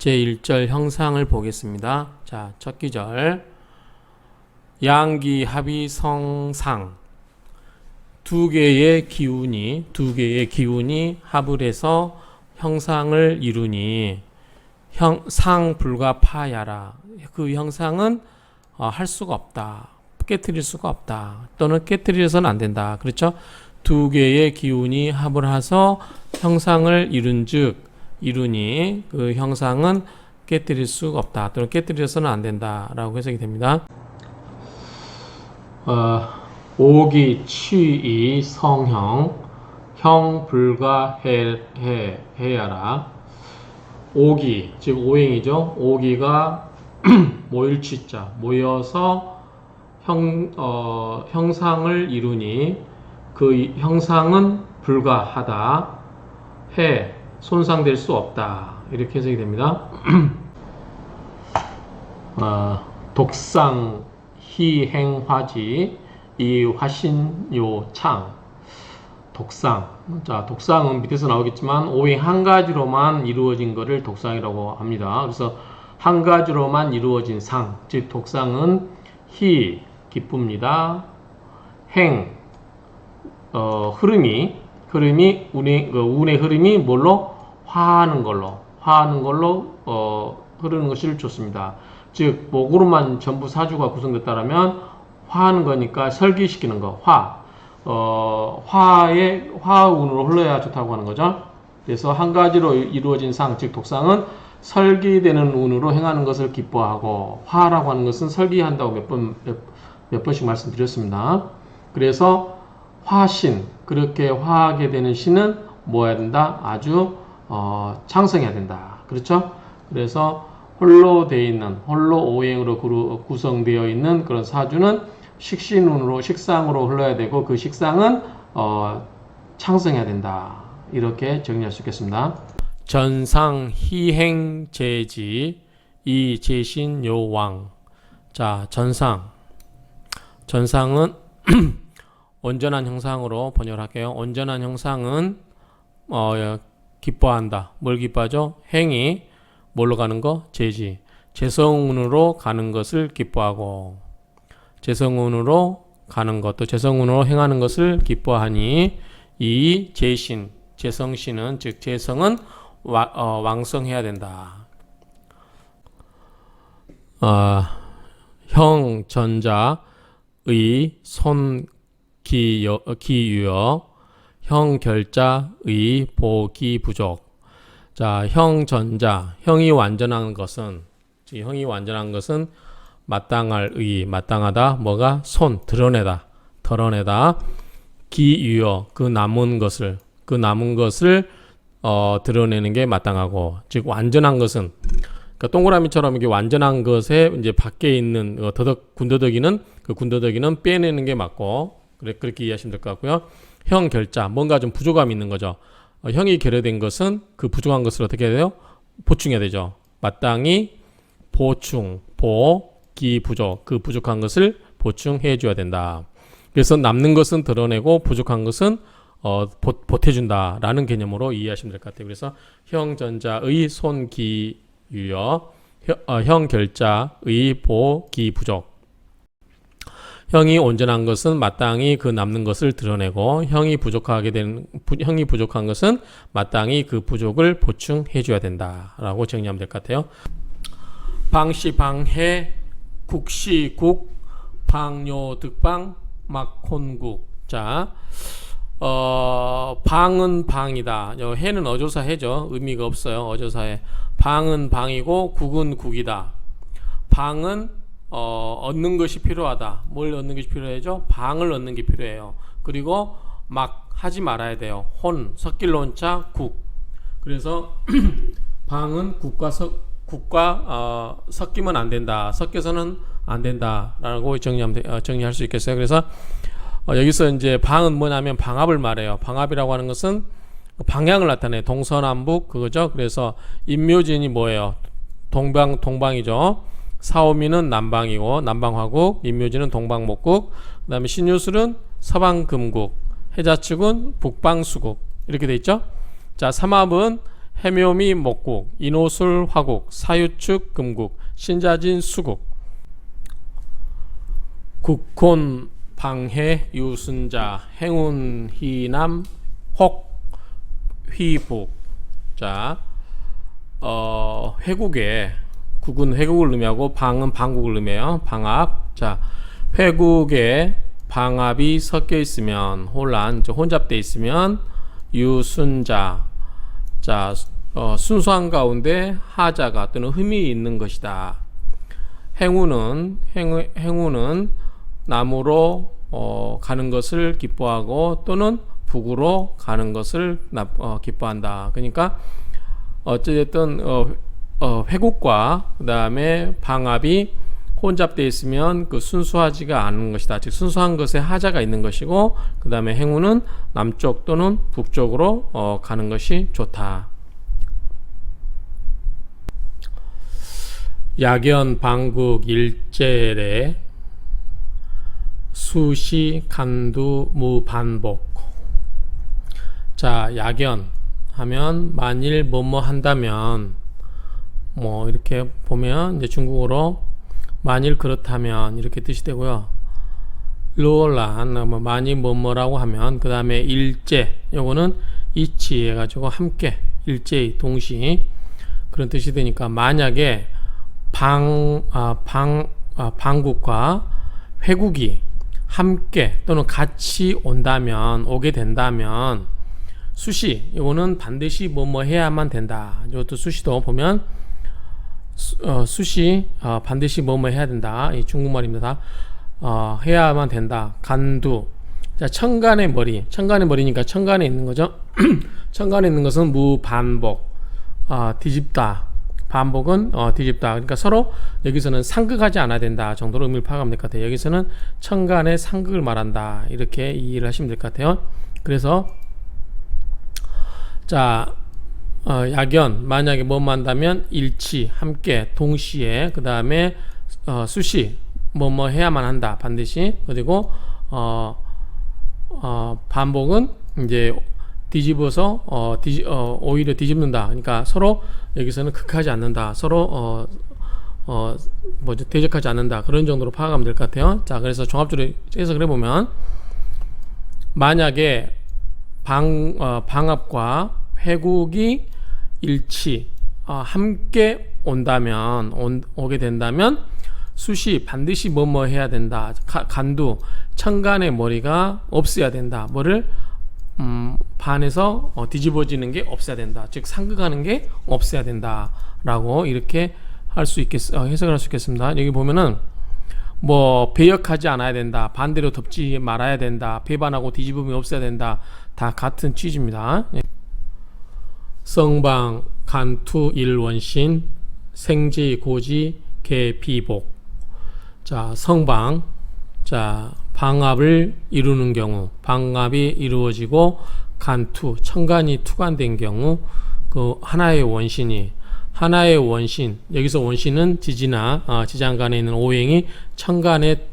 제1절 형상을 보겠습니다. 자, 첫 기절. 양기, 합이, 성상. 두 개의 기운이 합을 해서 형상을 이루니 상 불가 파야라. 그 형상은 할 수가 없다. 깨트릴 수가 없다. 또는 깨트려서는 안 된다. 그렇죠? 두 개의 기운이 합을 해서 형상을 이루니 그 형상은 깨트릴 수가 없다. 또는 깨트려서는 안 된다. 라고 해석이 됩니다. 오기, 취이, 성형, 형 불가 해야라. 오기, 즉 오행이죠. 오기가 모일 취자, 모여서 형상을 이루니 그 형상은 불가하다. 손상될 수 없다. 이렇게 해석이 됩니다. 독상, 희행화지, 이 화신요창. 독상. 자, 독상은 밑에서 나오겠지만 오행 한 가지로만 이루어진 것을 독상이라고 합니다. 그래서 한 가지로만 이루어진 상, 즉 독상은 희, 기쁩니다. 행, 흐름이 운의 흐름이 뭘로? 화하는 걸로 흐르는 것을 좋습니다. 즉 목으로만 전부 사주가 구성됐다라면 화하는 거니까 설기시키는 거, 화운으로 흘러야 좋다고 하는 거죠. 그래서 한 가지로 이루어진 상, 즉 독상은 설기되는 운으로 행하는 것을 기뻐하고, 화라고 하는 것은 설기한다고 몇 번씩 말씀드렸습니다. 그래서 화신, 그렇게 화하게 되는 신은 뭐 해야 된다? 아주 창성해야 된다. 그렇죠? 그래서 홀로 오행으로 구성되어 있는 그런 사주는 식상으로 흘러야 되고, 그 식상은 창성해야 된다. 이렇게 정리할 수 있겠습니다. 전상, 희행, 제지, 이 제신, 요왕. 자, 전상은 온전한 형상으로 번역할게요. 온전한 형상은 기뻐한다. 뭘 기뻐하죠? 행이 뭘로 가는 거? 제지. 재성운으로 가는 것을 기뻐하고, 재성운으로 가는 것, 또 재성운으로 행하는 것을 기뻐하니, 이 제신, 재성신은, 즉 재성은 왕성해야 된다. 형, 전자, 의, 손, 기유여, 형, 결자, 의, 보, 기, 부족. 자, 형, 전자, 형이 완전한 것은 마땅할 의, 마땅하다. 뭐가? 손, 드러내다. 기유여, 그 남은 것을 드러내는 게 마땅하고, 즉 완전한 것은, 그러니까 동그라미처럼 이게 완전한 것에 이제 밖에 있는 군더더기는 빼내는 게 맞고, 그렇게 이해하시면 될 것 같고요. 형, 결자, 뭔가 좀 부족함이 있는 거죠. 형이 결여된 것은 그 부족한 것을 어떻게 해야 돼요? 보충해야 되죠. 마땅히 보충, 기, 부족, 그 부족한 것을 보충해 줘야 된다. 그래서 남는 것은 드러내고 부족한 것은 보태준다 라는 개념으로 이해하시면 될 것 같아요. 그래서 형, 전자의, 손, 기, 유여, 형, 결자의, 보, 기, 부족. 형이 온전한 것은 마땅히 그 남는 것을 드러내고, 형이 부족한 것은 마땅히 그 부족을 보충해 줘야 된다 라고 정리하면 될 것 같아요. 방시, 방해, 국시, 국, 방요, 득방, 막혼국. 자, 방은 방이다. 해는 어조사 해죠. 의미가 없어요. 어조사해. 방은 방이고 국은 국이다. 방은 얻는 것이 필요하다. 뭘 얻는 것이 필요하죠? 방을 얻는 게 필요해요. 그리고 막 하지 말아야 돼요. 섞일론자, 국. 그래서 방은 국과 섞이면 안 된다. 섞여서는 안 된다라고 정리할 수 있겠어요. 그래서 여기서 이제 방은 뭐냐면 방합을 말해요. 방합이라고 하는 것은 방향을 나타내. 동서남북 그거죠. 그래서 인묘진이 뭐예요? 동방이죠. 사오미는 남방이고 남방화국, 인묘진은 동방목국, 그 다음에 신유술은 서방금국, 해자축은 북방수국 이렇게 돼 있죠. 자, 삼합은 해묘미 목국, 인호술 화국, 사유축 금국, 신자진 수국. 국혼 방해 유순자, 행운 희남 혹 휘북. 자, 회국에, 국은 회국을 의미하고 방은 방국을 의미해요. 방압. 자, 회국에 방압이 섞여 있으면, 혼란, 혼잡돼 있으면 유순자. 자, 순수한 가운데 하자가 또는 흠이 있는 것이다. 행운은 남으로 가는 것을 기뻐하고 또는 북으로 가는 것을 기뻐한다. 그러니까 어쨌든 회국과 그 다음에 방압이 혼잡되어 있으면 그 순수하지가 않은 것이다. 즉 순수한 것에 하자가 있는 것이고, 그 다음에 행운은 남쪽 또는 북쪽으로 가는 것이 좋다. 야견 방국 일제례 수시 간두 무반복. 자, 야견 하면 만일 뭐뭐 한다면, 뭐 이렇게 보면 이제 중국어로 만일 그렇다면 이렇게 뜻이 되고요. 로란 뭐 만일 뭐뭐라고 하면, 그 다음에 일제, 요거는 이치 해가지고 함께, 일제히 동시 그런 뜻이 되니까, 만약에 방국과 회국이 함께 또는 같이 온다면, 오게 된다면, 수시, 이거는 반드시 뭐뭐 해야만 된다. 이것도 수시도 보면 수시 반드시 뭐뭐 해야 된다. 이 중국말입니다. 해야만 된다. 간두. 자, 천간의 머리니까 천간에 있는 거죠. 천간에 있는 것은 무반복, 뒤집다. 반복은 뒤집다. 그러니까 서로 여기서는 상극하지 않아야 된다 정도로 의미를 파악하면 될 것 같아요. 여기서는 천간의 상극을 말한다. 이렇게 이해를 하시면 될 것 같아요. 그래서 자, 야견 만약에 뭐뭐 한다면 일치, 함께, 동시에, 그 다음에 수시, 뭐뭐 해야만 한다 반드시. 그리고 반복은 이제 뒤집어서 오히려 뒤집는다. 그러니까 서로 여기서는 극하지 않는다. 서로 대적하지 않는다. 그런 정도로 파악하면 될 것 같아요. 자, 그래서 종합적으로 해석을 해보면, 만약에 방압과 회국이 일치, 함께 온다면, 오게 된다면, 수시 반드시 뭐뭐 해야 된다. 간두, 천간의 머리가 없어야 된다. 뭐를 반에서 뒤집어지는 게 없어야 된다. 즉 상극하는 게 없어야 된다라고 이렇게 할 수 해석을 할 수 있겠습니다. 여기 보면은 뭐 배역하지 않아야 된다, 반대로 덮지 말아야 된다, 배반하고 뒤집음이 없어야 된다, 다 같은 취지입니다. 성방 간투 일원신 생지 고지 개비복. 자, 성방, 자, 방압을 이루는 경우, 방압이 이루어지고 간투, 천간이 투간된 경우, 그 하나의 원신, 여기서 원신은 지지나 지장간에 있는 오행이 천간에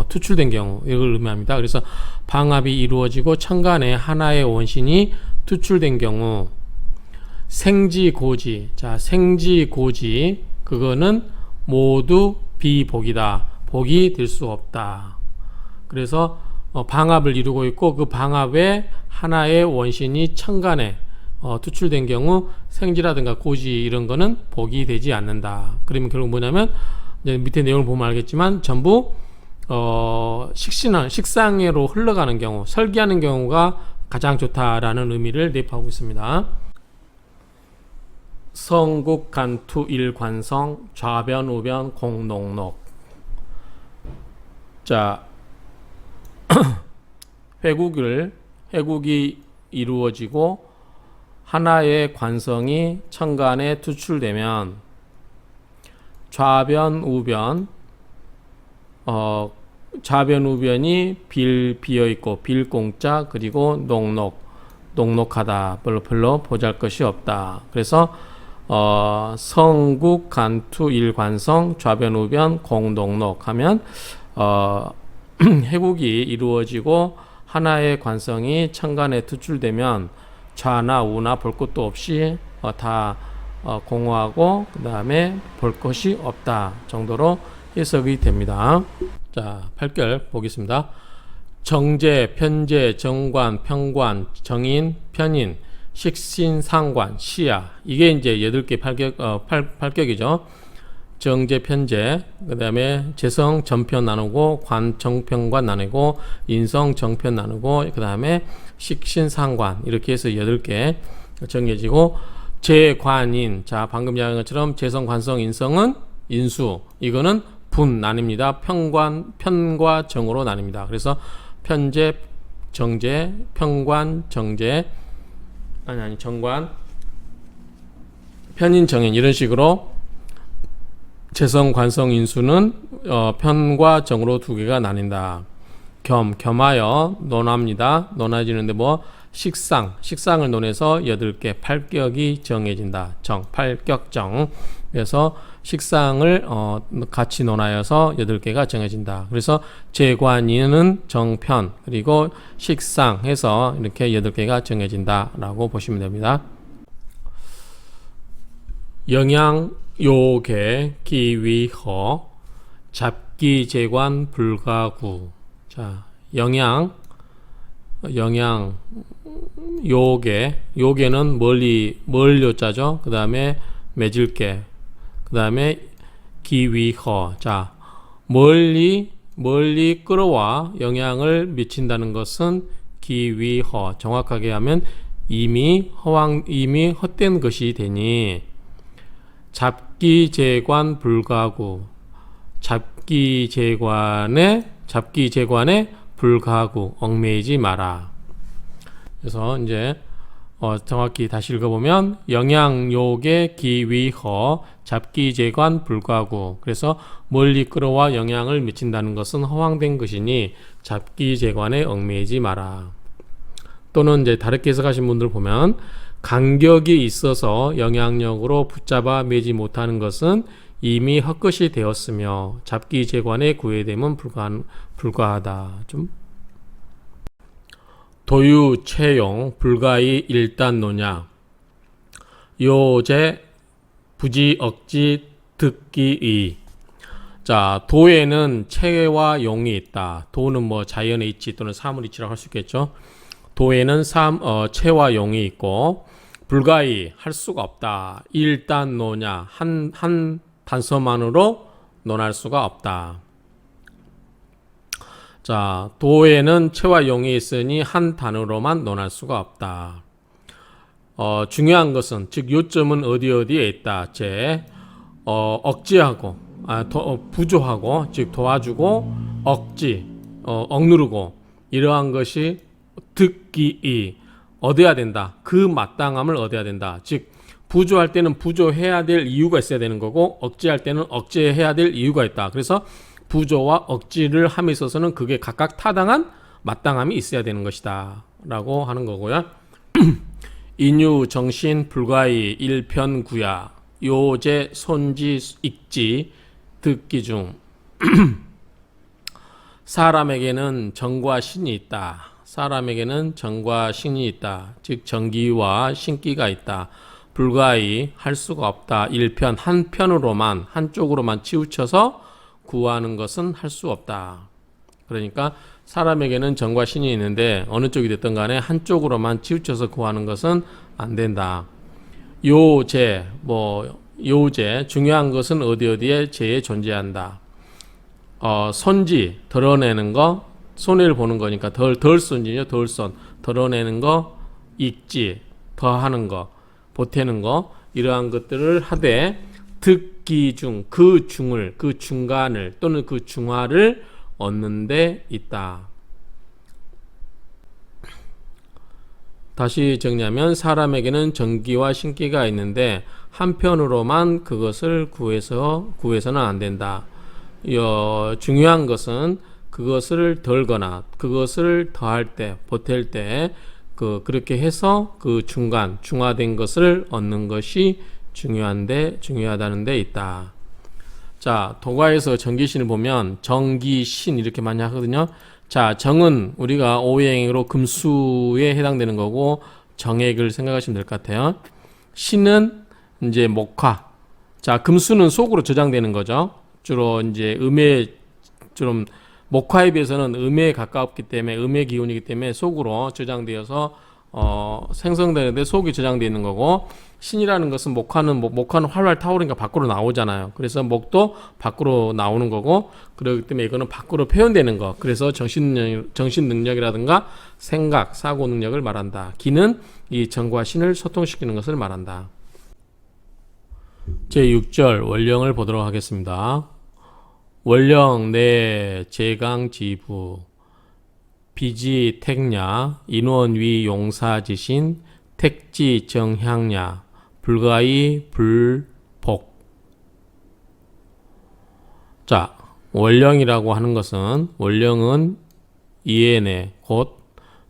투출된 경우, 이걸 의미합니다. 그래서 방압이 이루어지고 천간에 하나의 원신이 투출된 경우, 생지고지. 자, 생지고지, 그거는 모두 비복이다. 복이 될 수 없다. 그래서 방압을 이루고 있고, 그 방압에 하나의 원신이 천간에 투출된 경우 생지라든가 고지 이런 거는 복이 되지 않는다. 그러면 결국 뭐냐면, 이제 밑에 내용을 보면 알겠지만 전부 식상해로 흘러가는 경우, 설기하는 경우가 가장 좋다라는 의미를 내포하고 있습니다. 성국 간투 일관성 좌변 우변 공농록. 자, 회국이 이루어지고 하나의 관성이 천간에 투출되면 좌변 우변이 비어있고 빌공짜, 그리고 녹록하다. 별로 보잘것이 없다. 그래서 성국 간투 일관성 좌변 우변 공농록 하면 회국이 이루어지고 하나의 관성이 천간에 투출되면 좌나 우나 볼 것도 없이 다 공허하고 그 다음에 볼 것이 없다 정도로 해석이 됩니다. 자, 8결 보겠습니다. 정제, 편제, 정관, 평관, 정인, 편인, 식신, 상관, 시야. 이게 이제 8개 8격이죠. 정제, 편제, 그 다음에 재성, 전편 나누고, 관, 정편관 나누고, 인성, 정편 나누고, 그 다음에 식신, 상관. 이렇게 해서 8개 정해지고, 재관인. 자, 방금 이야기한 것처럼 재성, 관성, 인성은 인수. 이거는 분 나뉩니다. 편과 정으로 나뉩니다. 그래서 편제, 정제, 편관, 정제, 정관, 편인, 정인 이런 식으로 재성, 관성, 인수는 편과 정으로 두 개가 나뉜다. 겸하여 논합니다. 논해지는데 식상을 논해서 8개 8격이 정해진다. 8격정. 그래서 식상을 같이 논하여서 8개가 정해진다. 그래서 재관인은 정편 그리고 식상 해서 이렇게 8개가 정해진다 라고 보시면 됩니다. 영양, 요계, 기위허, 잡기, 재관, 불가구. 자, 영양, 요계는 멀 요자죠. 그 다음에 맺을게. 그 다음에 기위허. 자, 멀리 끌어와 영향을 미친다는 것은 기위허. 정확하게 하면 이미 헛된 것이 되니 잡기, 재관, 불가구. 잡기, 재관에 불가구. 얽매이지 마라. 그래서 이제 정확히 다시 읽어보면 영양요계 기위허 잡기 재관 불가구. 그래서 멀리 끌어와 영향을 미친다는 것은 허황된 것이니 잡기 재관에 얽매이지 마라. 또는 이제 다르게 해석하신 분들 보면 간격이 있어서 영향력으로 붙잡아 매지 못하는 것은 이미 헛것이 되었으며 잡기 재관에 구애됨은 불가하다. 좀 도유, 채용, 불가의 일단 논야. 요제, 부지, 억지, 듣기의. 자, 도에는 체와 용이 있다. 도는 자연의 이치 또는 사물 이치라고 할 수 있겠죠. 도에는 체와 용이 있고, 불가의 할 수가 없다. 일단 논야. 한 단서만으로 논할 수가 없다. 자, 도에는 체와 용이 있으니 한 단어로만 논할 수가 없다. 중요한 것은 즉 요점은 어디에 있다. 억지하고 부조하고 즉 도와주고 억누르고 이러한 것이 듣기이 얻어야 된다. 그 마땅함을 얻어야 된다. 즉 부조할 때는 부조해야 될 이유가 있어야 되는 거고 억지할 때는 억제해야 될 이유가 있다. 그래서 부조와 억지를 함에 있어서는 그게 각각 타당한 마땅함이 있어야 되는 것이다 라고 하는 거고요. 인유, 정신, 불가의, 일편구야, 요제, 손지, 익지, 듣기 중. 사람에게는 정과 신이 있다. 사람에게는 정과 신이 있다. 즉 정기와 신기가 있다. 불가의 할 수가 없다. 일편 한편으로만 한쪽으로만 치우쳐서 구하는 것은 할 수 없다. 그러니까 사람에게는 정과 신이 있는데 어느 쪽이 됐든 간에 한쪽으로만 치우쳐서 구하는 것은 안 된다. 요제 중요한 것은 어디에 제에 존재한다. 손지 드러내는 거 손해를 보는 거니까 덜손지죠. 덜손 드러내는 거 익지 더하는 거 보태는 거 이러한 것들을 하되 듣기 중 그 중간을 또는 그 중화를 얻는 데 있다. 다시 정리하면 사람에게는 정기와 신기가 있는데 한편으로만 그것을 구해서는 안 된다. 중요한 것은 그것을 덜거나 그것을 더할 때 보탤 때 그렇게 해서 그 중화된 것을 얻는 것이 중요하다는 데 있다. 자, 도가에서 정기신을 보면 정기신 이렇게 많이 하거든요. 자, 정은 우리가 오행으로 금수에 해당되는 거고 정액을 생각하시면 될 것 같아요. 신은 이제 목화. 자, 금수는 속으로 저장되는 거죠. 주로 이제 음의 좀 목화에 비해서는 음에 가깝기 때문에 음의 기운이기 때문에 속으로 저장되어서 생성되는데 속이 저장되어 있는 거고, 신이라는 것은 목화는 활활 타오르니까 밖으로 나오잖아요. 그래서 목도 밖으로 나오는 거고, 그렇기 때문에 이거는 밖으로 표현되는 거. 그래서 정신 능력이라든가 생각, 사고 능력을 말한다. 기는 이 정과 신을 소통시키는 것을 말한다. 제6절 원령을 보도록 하겠습니다. 원령 내 제강지부 비지 택냐 인원위 용사지신 택지 정향야 불가이 불복. 자, 원령이라고 하는 것은 원령은 이해내 곧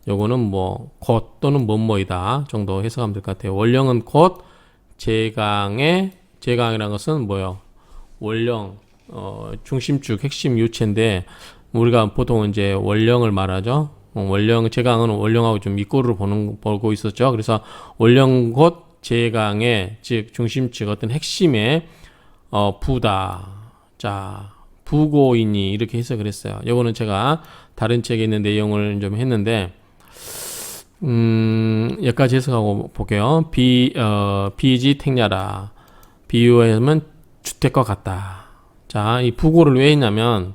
요거는 뭐 곧 또는 뭐뭐이다 정도 해석하면 될 것 같아요. 원령은 곧 제강이라는 것은 뭐요? 원령 중심축 핵심 유체인데 우리가 보통 이제 원령을 말하죠. 원령 제강은 원령하고 좀 이꼬르를 보고 있었죠. 그래서 원령 곧 제강의 즉 중심축 어떤 핵심의 부다. 자, 부고이니 이렇게 해석을 했어요. 요거는 제가 다른 책에 있는 내용을 좀 했는데 여기까지 해석하고 볼게요. 비지 택냐라 비유하면 주택과 같다. 자, 이 부고를 왜 했냐면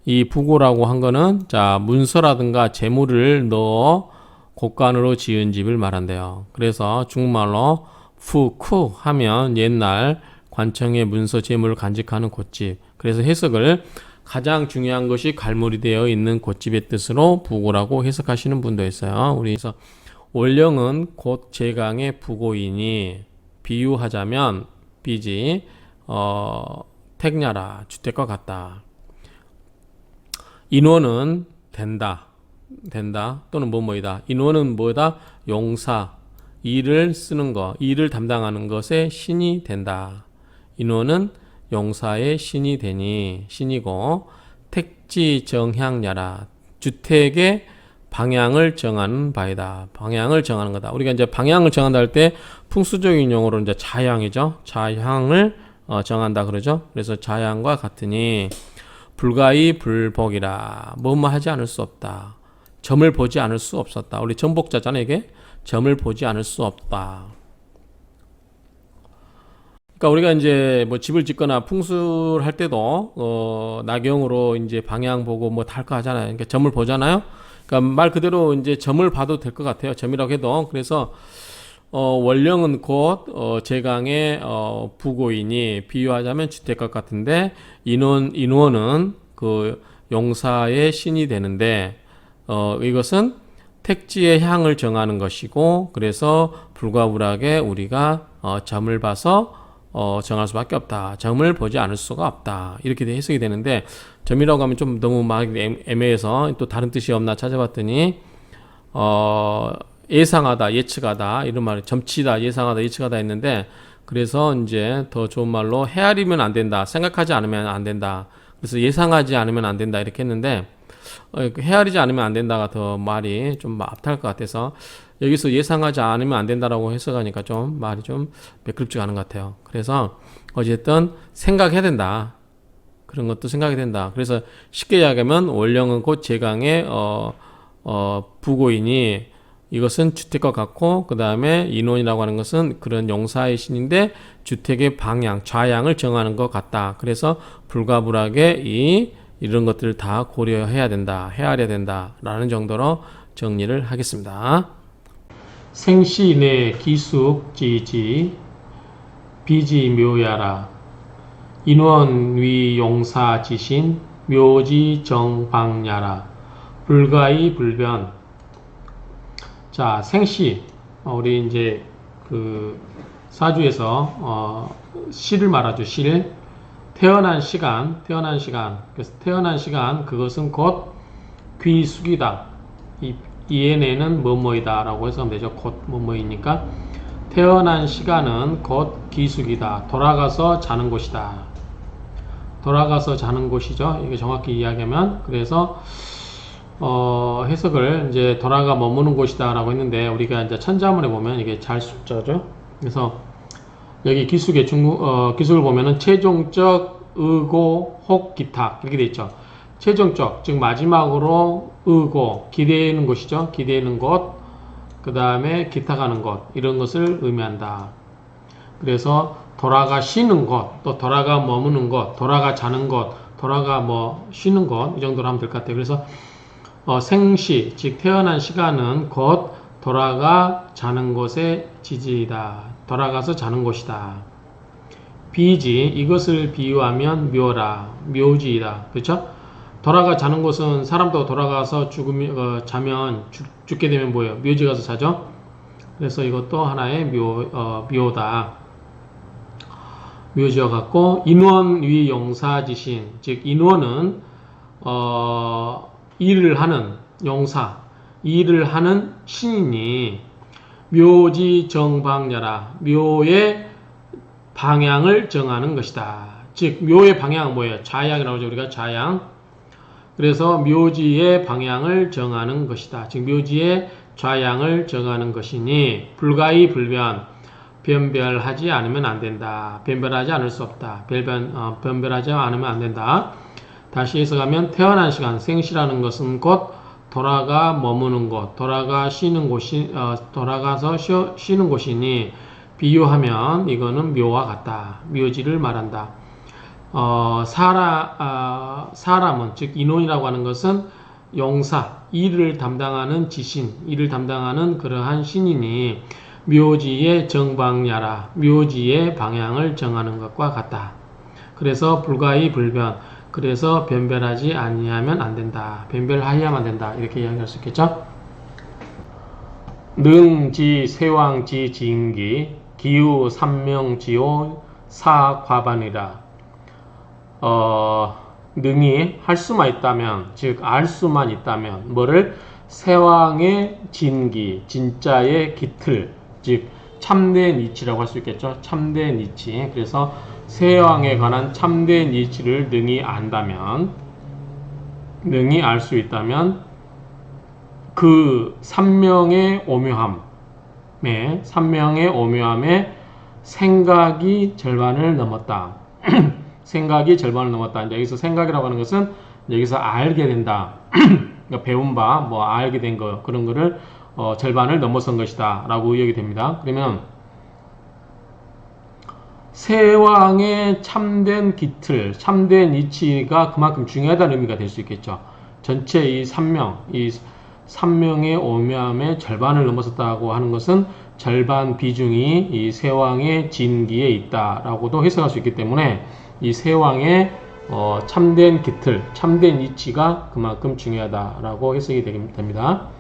이 부고라고 한 거는 자, 문서라든가 재물을 넣어 곳간으로 지은 집을 말한대요. 그래서 중국말로 푸쿠 하면 옛날 관청의 문서 재물을 간직하는 곳집. 그래서 해석을 가장 중요한 것이 갈물이 되어 있는 곳집의 뜻으로 부고라고 해석하시는 분도 있어요. 그래서 원령은 곧 제강의 부고이니 비유하자면 비지 택냐라 주택과 같다. 인원은 된다 또는 뭐뭐이다. 인원은 뭐다? 용사, 일을 쓰는 것, 일을 담당하는 것에 신이 된다. 인원은 용사의 신이 되니 신이고 택지 정향야라 주택의 방향을 정하는 바이다. 방향을 정하는 거다. 우리가 이제 방향을 정한다 할 때 풍수적인 용어로 이제 자향이죠. 자향을 정한다 그러죠. 그래서 자향과 같으니 불가이 불복이라 뭐뭐 하지 않을 수 없다. 점을 보지 않을 수 없었다. 우리 전복자잖아요. 이게 점을 보지 않을 수 없다. 그러니까 우리가 이제 뭐 집을 짓거나 풍수를 할 때도 나경으로 이제 방향 보고 뭐 다 할 거 하잖아요. 그러니까 점을 보잖아요. 그러니까 말 그대로 이제 점을 봐도 될 것 같아요. 점이라고 해도. 그래서 원령은 곧 제강의 부고이니 비유하자면 주택과 같은데 인원은 그 용사의 신이 되는데 이것은 택지의 향을 정하는 것이고 그래서 불가불하게 우리가 점을 봐서 정할 수밖에 없다. 점을 보지 않을 수가 없다. 이렇게 해석이 되는데 점이라고 하면 좀 너무 막 애매해서 또 다른 뜻이 없나 찾아봤더니 예상하다, 예측하다 이런 말, 점치다, 예상하다, 예측하다 했는데 그래서 이제 더 좋은 말로 헤아리면 안 된다, 생각하지 않으면 안 된다. 그래서 예상하지 않으면 안 된다 이렇게 했는데 헤아리지 않으면 안 된다가 더 말이 좀 앞탈 것 같아서 여기서 예상하지 않으면 안 된다라고 해석하니까 좀 말이 좀 매끄럽지가 않은 것 같아요. 그래서 어쨌든 생각해야 된다. 그런 것도 생각이 된다. 그래서 쉽게 이야기하면 원령은 곧 제강의 부고이니 이것은 주택과 같고 그 다음에 인원이라고 하는 것은 그런 용사의 신인데 주택의 방향, 좌향을 정하는 것 같다. 그래서 불가불하게 이런 것들을 다 고려해야 된다, 헤아려야 된다 라는 정도로 정리를 하겠습니다. 생시내 기숙지지 비지 묘야라 인원위 용사지신 묘지 정방야라 불가이 불변. 자, 생시 우리 이제 그 사주에서 시를 말하죠. 실 태어난 시간 그래서 태어난 시간 그것은 곧 귀숙이다. 이에내는 뭐뭐이다 라고 해석하면 되죠. 곧 뭐뭐이니까 태어난 시간은 곧 귀숙이다. 돌아가서 자는 곳이다. 돌아가서 자는 곳이죠. 이게 정확히 이야기하면 그래서 해석을 이제 돌아가 머무는 곳이다라고 했는데 우리가 이제 천자문에 보면 이게 잘 숫자죠. 그래서 여기 기수의 기수를 보면은 최종적 의고 혹 기타 이렇게 돼 있죠. 최종적 즉 마지막으로 의고 기대는 곳이죠. 기대는 곳, 그 다음에 기타 가는 곳 이런 것을 의미한다. 그래서 돌아가 쉬는 곳, 또 돌아가 머무는 곳, 돌아가 자는 곳, 돌아가 뭐 쉬는 곳 이 정도로 하면 될 것 같아요. 그래서 생시 즉 태어난 시간은 곧 돌아가 자는 곳의 지지이다. 돌아가서 자는 곳이다. 비지 이것을 비유하면 묘라 묘지이다. 그렇죠? 돌아가 자는 곳은 사람도 돌아가서 자면 죽게 되면 뭐예요? 묘지 가서 자죠. 그래서 이것도 하나의 묘다. 묘지와 같고 인원 위 용사지신 즉 인원은 일을 하는 용사 일을 하는 신이니 묘지 정방야라 묘의 방향을 정하는 것이다. 즉 묘의 방향은 뭐예요? 좌양이라고 하죠. 우리가 좌양. 그래서 묘지의 방향을 정하는 것이다. 즉 묘지의 좌양을 정하는 것이니 불가이 불변 변별하지 않으면 안 된다. 변별하지 않을 수 없다. 변별하지 않으면 안 된다. 다시 해석하면 태어난 시간 생시라는 것은 곧 돌아가 머무는 곳, 돌아가서 쉬는 곳이니 비유하면 이거는 묘와 같다. 묘지를 말한다. 사람은 즉 인원이라고 하는 것은 용사, 일을 담당하는 지신, 일을 담당하는 그러한 신이니 묘지의 정방야라 묘지의 방향을 정하는 것과 같다. 그래서 불가이 불변 그래서 변별하지 아니하면 안 된다. 변별하여야만 안 된다. 이렇게 이야기할 수 있겠죠? 능지 세왕지 지인기 기후 삼명지오 사과반이라 능이 할 수만 있다면 즉 알 수만 있다면 뭐를 세왕의 진기 진짜의 기틀 즉 참된 이치라고 할 수 있겠죠. 참된 이치. 그래서 세왕에 관한 참된 이치를 능히 안다면 능히 알 수 있다면 그 삼명의 오묘함에 생각이 절반을 넘었다. 생각이 절반을 넘었다. 이제 여기서 생각이라고 하는 것은 여기서 알게 된다. 그러니까 배운 바, 뭐 알게 된 거 그런 거를 절반을 넘어선 것이다 라고 의역이 됩니다. 그러면 세왕의 참된 기틀, 참된 이치가 그만큼 중요하다는 의미가 될 수 있겠죠. 전체 이 삼명의 오묘함의 절반을 넘어섰다고 하는 것은 절반 비중이 이 세왕의 진기에 있다라고도 해석할 수 있기 때문에 이 세왕의 참된 기틀, 참된 이치가 그만큼 중요하다라고 해석이 됩니다.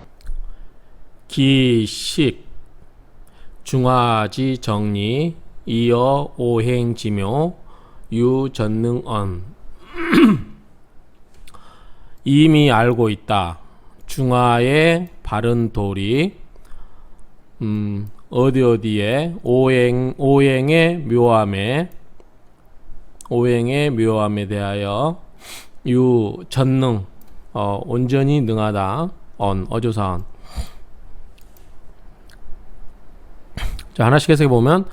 기식 중화지 정리 이어 오행지묘 유전능언 이미 알고 있다. 중화의 바른 도리 어디에 오행의 묘함에 대하여 유전능 온전히 능하다. 어조사언. 자, 하나씩 해석해 보면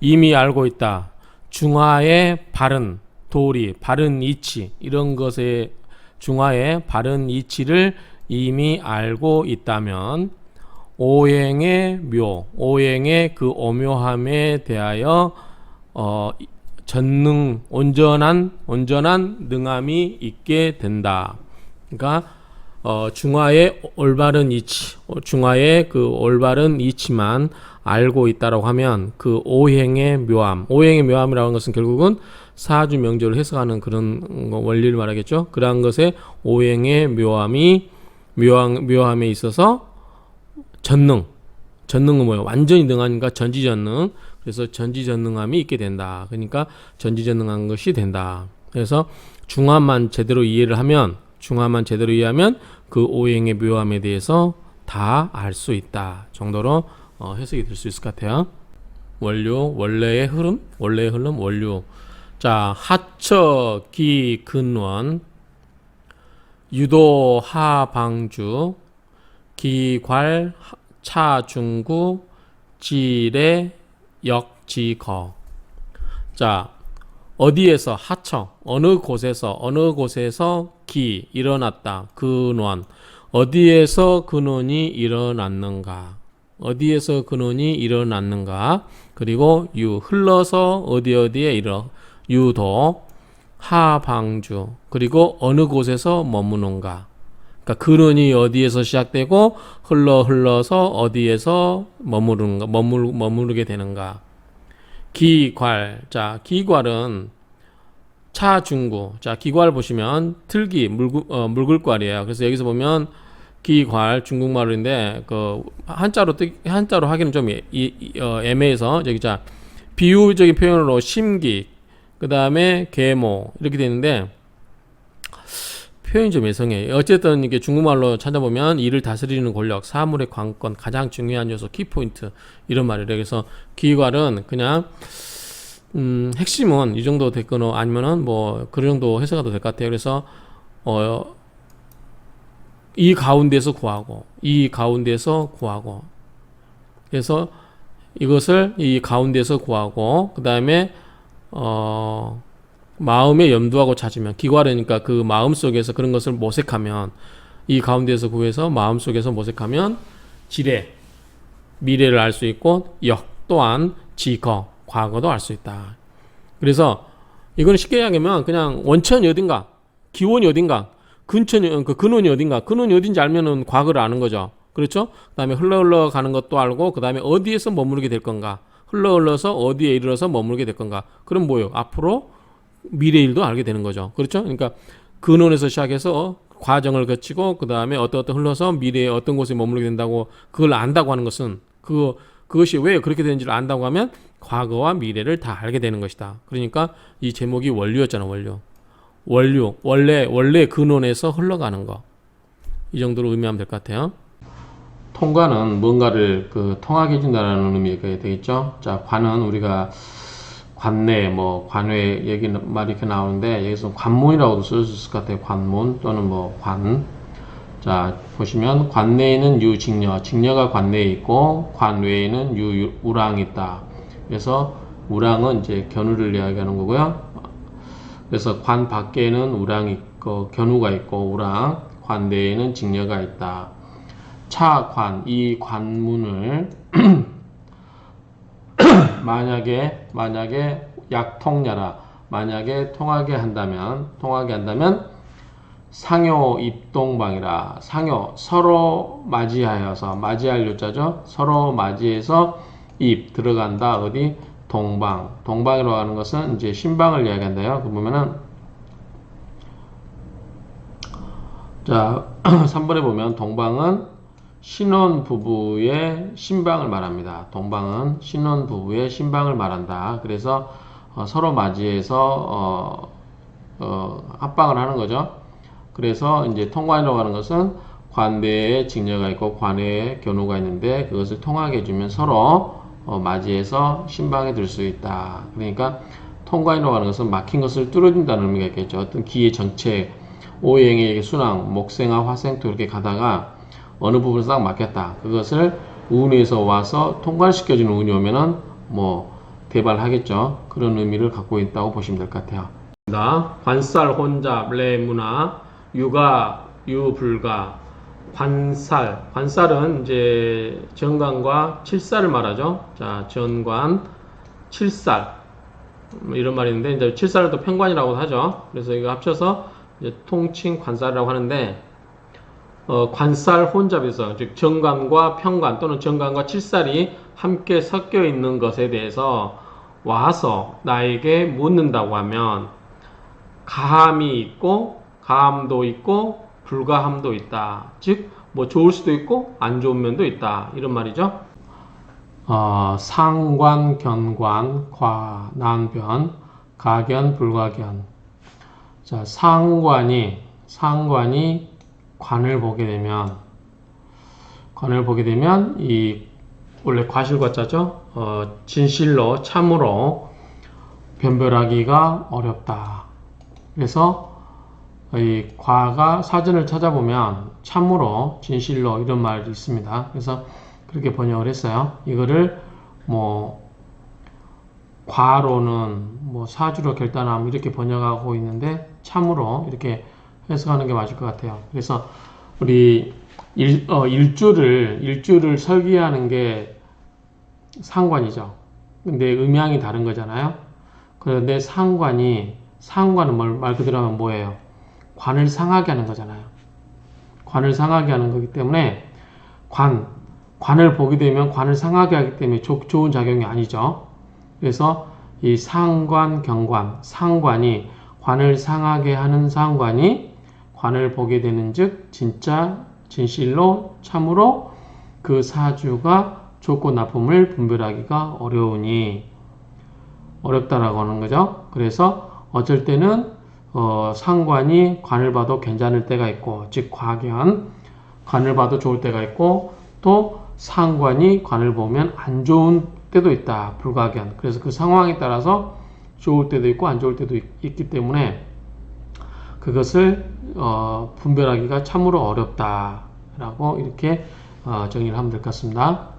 이미 알고 있다. 중화의 바른 도리, 바른 이치 이런 것의 중화의 바른 이치를 이미 알고 있다면 오행의 그 오묘함에 대하여 전능 온전한 능함이 있게 된다. 그러니까 중화의 올바른 이치, 중화의 그 올바른 이치만 알고 있다라고 하면 그 오행의 묘함이라고 하는 것은 결국은 사주 명절을 해석하는 그런 원리를 말하겠죠. 그러한 것에 오행의 묘함에 있어서 전능은 뭐예요? 완전히 능하니까 전지전능. 그래서 전지전능함이 있게 된다. 그러니까 전지전능한 것이 된다. 그래서 중화만 제대로 이해하면 그 오행의 묘함에 대해서 다 알 수 있다 정도로 해석이 될 수 있을 것 같아요. 원료, 원래의 흐름, 원료. 자, 하처, 기, 근원. 유도 하방주 기괄 차중구 지례 역지거. 자, 어디에서 하청 어느 곳에서 기 일어났다. 근원 어디에서 근원이 일어났는가? 어디에서 근원이 일어났는가? 그리고 유 흘러서 어디에 유도 하방주 그리고 어느 곳에서 머무는가? 그러니까 근원이 어디에서 시작되고 흘러서 어디에서 머무르게 되는가? 기괄. 자, 기괄은 차중구. 자, 기괄 보시면 틀기 물글괄이에요. 그래서 여기서 보면 기괄 중국말인데 그 한자로 하기는 좀 애매해서 저기 자 비유적인 표현으로 심기 그다음에 계모 이렇게 되는데 표현이 좀 이상해요. 어쨌든 이게 중국말로 찾아보면 이를 다스리는 권력, 사물의 관건, 가장 중요한 요소, 키포인트 이런 말이래요. 그래서 기괄은 그냥 핵심은 이 정도 됐거나 아니면은 뭐 그 정도 해석가 될 것 같아요. 그래서 이 가운데서 구하고 이 가운데서 구하고 그래서 이것을 이 가운데서 구하고 그 다음에 마음에 염두하고 찾으면 기괄이니까 그 마음 속에서 그런 것을 모색하면 이 가운데서 구해서 마음 속에서 모색하면 지례 미래를 알 수 있고 역 또한 지거 과거도 알 수 있다. 그래서 이거는 쉽게 이야기하면 그냥 원천이 어딘가 기원이 어딘가 근원이 어딘가 근원이 어딘지 알면은 과거를 아는 거죠. 그렇죠? 그 다음에 흘러가는 것도 알고 그 다음에 어디에서 머무르게 될 건가 흘러서 어디에 이르러서 머무르게 될 건가 그럼 뭐요? 앞으로 미래 일도 알게 되는 거죠. 그렇죠? 그러니까 근원에서 시작해서 과정을 거치고 그 다음에 어떤 흘러서 미래에 어떤 곳에 머무르게 된다고 그걸 안다고 하는 것은 그것이 왜 그렇게 되는지를 안다고 하면 과거와 미래를 다 알게 되는 것이다. 그러니까 이 제목이 원류였잖아. 원류 원래 근원에서 흘러가는 거. 이 정도로 의미하면 될 것 같아요. 통관은 뭔가를 통하게 해준다는 의미가 되겠죠. 자, 관은 우리가 관내, 관외 말이 이렇게 나오는데, 여기서 관문이라고도 쓸 수 있을 것 같아요. 관문 또는 관. 자, 보시면 관내에는 유직녀, 직녀가 관내에 있고, 관외에는 우랑이 있다. 그래서 우랑은 이제 견우를 이야기하는 거고요. 그래서 관 밖에는 우랑이 있고, 견우가 있고, 우랑, 관 내에는 직녀가 있다. 차관, 이 관문을 만약에 약통야라 만약에 통하게 한다면 상요 입동방이라 상요 서로 맞이하여서 맞이할 요자죠. 서로 맞이해서 입 들어간다 어디 동방이라고 하는 것은 이제 신방을 이야기한다요. 그 보면은 자 3번에 보면 동방은 신혼부부의 신방을 말합니다. 동방은 신혼부부의 신방을 말한다. 그래서 서로 맞이해서 합방을 하는 거죠. 그래서 이제 통관이라고 하는 것은 관내에 직녀가 있고 관외에 견우가 있는데 그것을 통하게 해주면 서로 맞이해서 신방에 들 수 있다. 그러니까 통관이라고 하는 것은 막힌 것을 뚫어준다는 의미가 있겠죠. 어떤 기의 정체, 오행의 순항, 목생화, 화생토 이렇게 가다가 어느 부분을 딱 막혔다. 그것을 운에서 와서 통과시켜주는 운이 오면은 대발하겠죠. 그런 의미를 갖고 있다고 보시면 될 것 같아요. 관살, 혼잡, 레문화, 유가, 유불가, 관살은 이제 정관과 칠살을 말하죠. 자, 전관, 칠살 이런 말이 있는데 이제 칠살을 또 편관이라고 하죠. 그래서 이거 합쳐서 이제 통칭 관살이라고 하는데. 관살 혼잡에서 즉 정관과 편관 또는 정관과 칠살이 함께 섞여 있는 것에 대해서 와서 나에게 묻는다고 하면 가함이 있고 가함도 있고 불가함도 있다. 즉 좋을 수도 있고 안 좋은 면도 있다. 이런 말이죠. 상관, 견관, 과, 난변, 가견, 불가견. 자, 상관이 관을 보게 되면 이 원래 과실과자죠. 진실로 참으로 변별하기가 어렵다. 그래서 이 과가 사전을 찾아보면 참으로 진실로 이런 말이 있습니다. 그래서 그렇게 번역을 했어요. 이거를 뭐 과로는 뭐 사주로 결단함 이렇게 번역하고 있는데 참으로 이렇게 해석하는 게 맞을 것 같아요. 그래서 우리 일주를 설계하는 게 상관이죠. 근데 음양이 다른 거잖아요. 그런데 상관은 말 그대로 하면 뭐예요? 관을 상하게 하는 거잖아요. 관을 상하게 하는 거기 때문에 관을 보게 되면 관을 상하게 하기 때문에 좋은 작용이 아니죠. 그래서 이 상관, 경관, 상관이 관을 상하게 하는 상관이 관을 보게 되는 즉 진짜 진실로 참으로 그 사주가 좋고 나쁨을 분별하기가 어렵다라고 하는 거죠. 그래서 어쩔 때는 상관이 관을 봐도 괜찮을 때가 있고, 즉 과견 관을 봐도 좋을 때가 있고, 또 상관이 관을 보면 안 좋은 때도 있다. 불가견. 그래서 그 상황에 따라서 좋을 때도 있고 안 좋을 때도 있기 때문에 그것을 분별하기가 참으로 어렵다라고 이렇게 정리를 하면 될 것 같습니다.